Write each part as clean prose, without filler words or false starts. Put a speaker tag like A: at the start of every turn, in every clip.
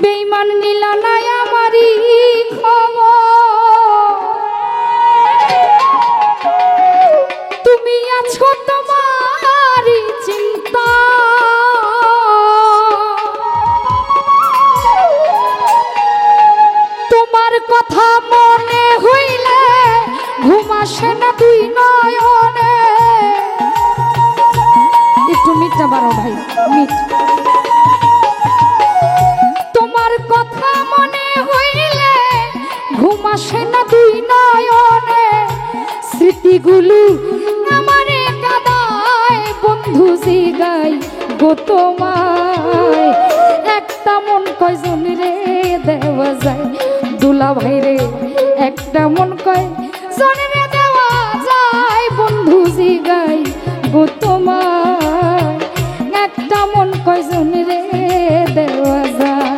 A: বেঈমান নিলা নাই আমারই খবর, তুমি আছো তোমারই চিন্তা, তোমার কথা মনে হইলে ঘুম আসে না দুই নয়নে। একটু মিটটা বাড়ো ভাই, মিট। তোমার কথা মনে হইলে ঘুম আসে না দুই নয়নে, স্মৃতিগুলো আমারে কাঁদায় বন্ধু জিগাই গো তোমায়, একটা মন কয়জন রে দেওয়া যায় দুলা ভাই রে, একটা মন কয়জন রে দেওয়া যায় বন্ধু জিগাই গো তোমায়, একটা মন কয়জন রে দেওয়া যায়।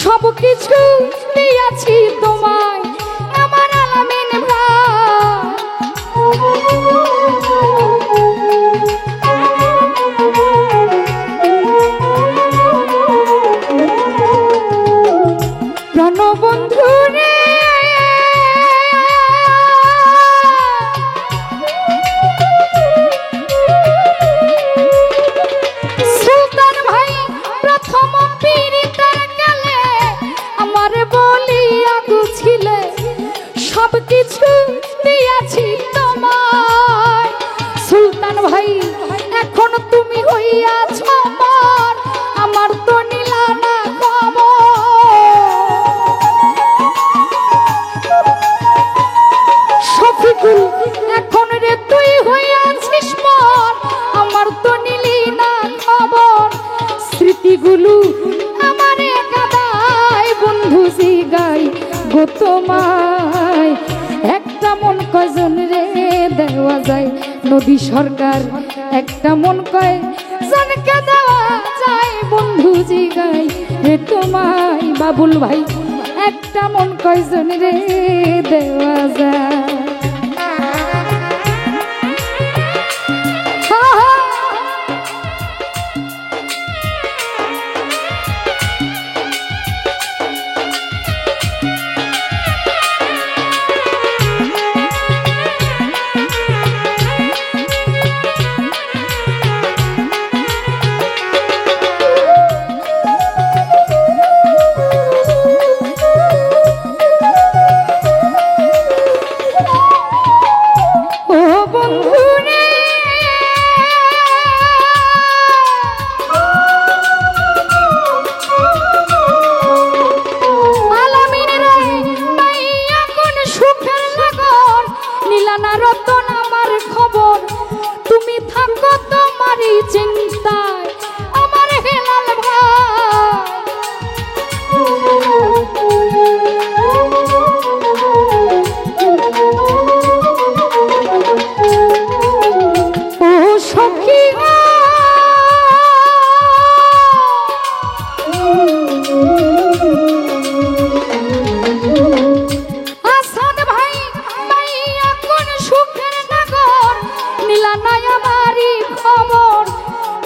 A: সব কিছু দিয়েছি তোমায় আমার আলামিন ভাই, প্রাণবন্ধু রে সুলতান ভাই প্রথম সব কিছু দিয়েছি তোমায়, সুলতান ভাই এখন তুমি হইয়াছ আমার, আমার তো নিলা না শফিকুল এখন রে তুই হইয়াছিস মন, আমার তো নিলি না খবর, স্মৃতিগুলো আমারে কাঁদায় বন্ধু জিগাই গো তোমায়, একটা মন কয়জন রে দেওয়া যায় নদী সরকার, একটা মন কয়জনকে দেওয়া যায় বন্ধু জিগাই রে তোমায়, বাবুল ভাই একটা মন কয়জন রে দেওয়া যায়। চিন্তায় আমার হেলাল ভাই, ও সখী আসাদ ভাই মাইয়া কোন সুখের নগর, নীলা নাই আমারই খবর,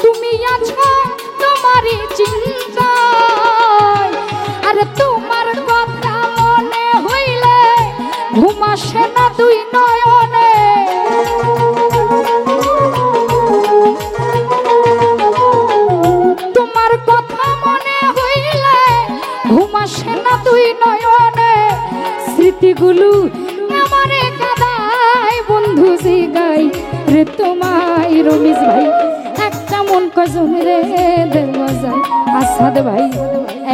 A: তুমি আছো তোমারই চিন্তায়, আরে তোমার কথা মনে হইলে ঘুম আসে না দুই নয়নে, তোমার কথা মনে হইলে ঘুম আসে না দুই নয়নে, স্মৃতিগুলো আমারে কাদায় বন্ধু জিগাই রে তোমায় রমিজ ভাই একটা মন কয়জন রে দেওয়া যায় আসাদ ভাই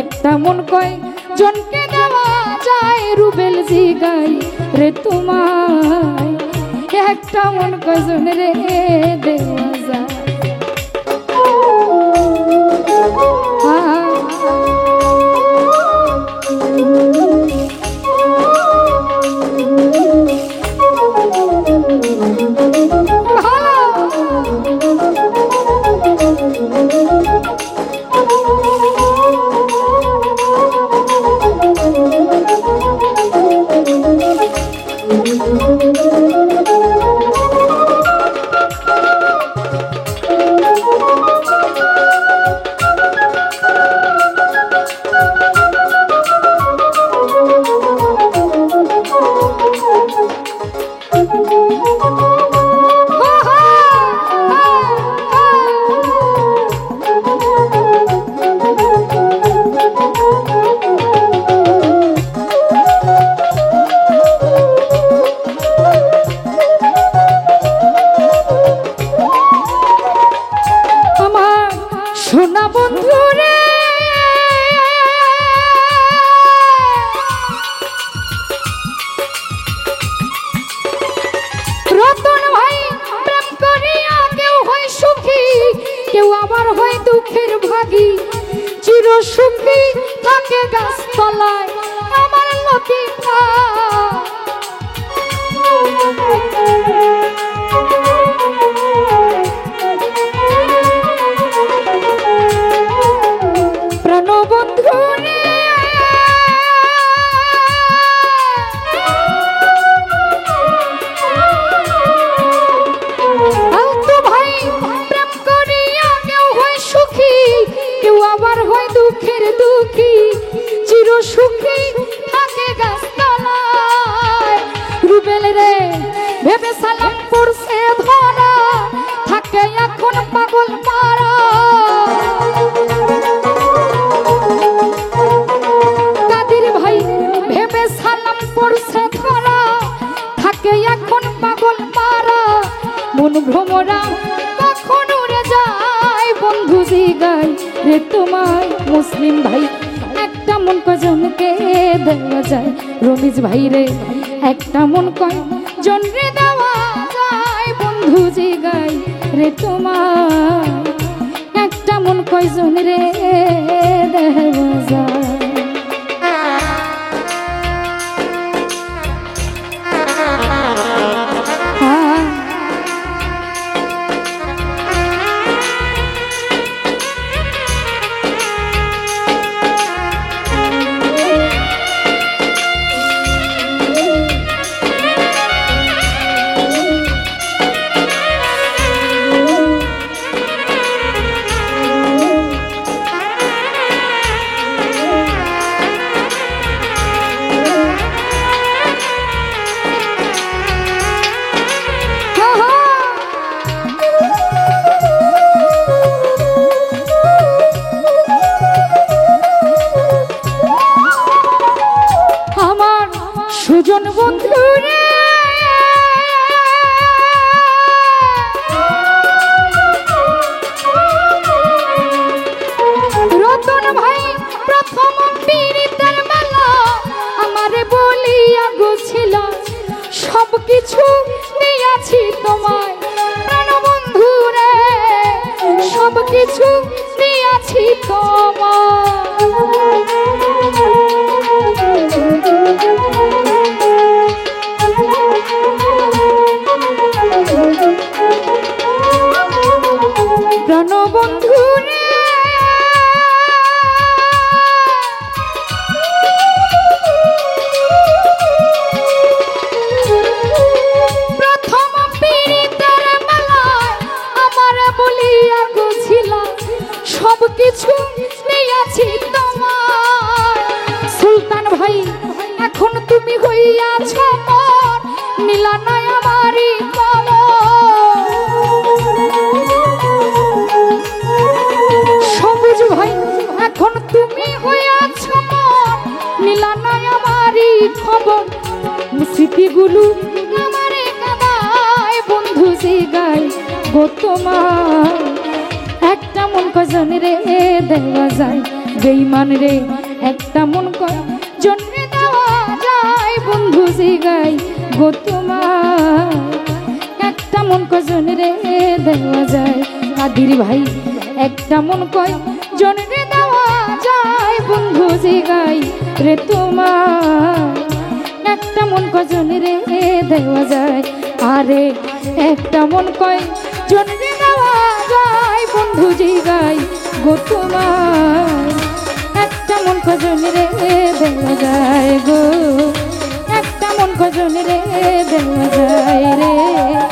A: একটা মন কয় জনকে দেওয়া যায় রুবেল জিগাই রে তোমায় একটা মন কয়জন রে দেওয়া যায় সোনা বন্ধু রে রতন ভাই প্রেম করিয়া কেউ হয় সুখী কেউ আবার হয় দুঃখের ভাগী চির সুখী থাকে গাছতলায় আমার লতিফা বন্ধু রে তো ভাই প্রেম করিয়া কেউ হয় সুখী কেউ আবার হয় দুঃখের দুঃখী চির সুখী থাকে গাছতলায় রুবেল রে ভেবে সালাম পড়ছে ধরা থাকে এখন পাগল মারা এখন পাগল মারা মন ভ্রমরা কখন উড়ে যায় বন্ধু জিগাই রে তোমায় মুসলিম ভাই একটা মন কজনকে দেওয়া যায় রমিজ ভাই রে একটা মন কয় জনরে দেওয়া যায় বন্ধু জিগাই রে তোমায় একটা মন কয়জন রে দেওয়া যায় সুজন বন্ধু রে রতন ভাই প্রথম পীড়িতের মেলা আমারে বলিয়া গছিল সবকিছু দিয়াছি তোমায় প্রাণ বন্ধু রে সবকিছু দিয়াছি তোমায় প্রাণবন্ধু রে প্রথম পীড়িতের মেলায় আমারে বলিয়া গছিল সবকিছু দিয়াছি তোমায় সুলতান ভাই এখন তুমি হইয়াছ মন নীলা নাই আমারই সবুজ ভাই এখন তুমি হইয়াছ মন নীলা নাই আমারই খবর স্মৃতিগুলো আমারে কাদায় বন্ধু জিগাই গো তোমার একটা মন কজন রে দেওয়া যায় বেঈমান রে একটা মন কজন রে দেওয়া যায় বন্ধু জিগাই গো তোমার একটা মন কজন রে দেওয়া যায় কাদির ভাই একটা মন কজন রে দেওয়া যায় বন্ধু জিগাই রে তোমার একটা মন কজন রে দেওয়া যায় আরে একটা মন কজন রে দেওয়া যায় বন্ধু জিগাই গো তোমার একটা মন কজন রে দেওয়া যায় গো একটা মন কজন রে দেওয়া যায় রে।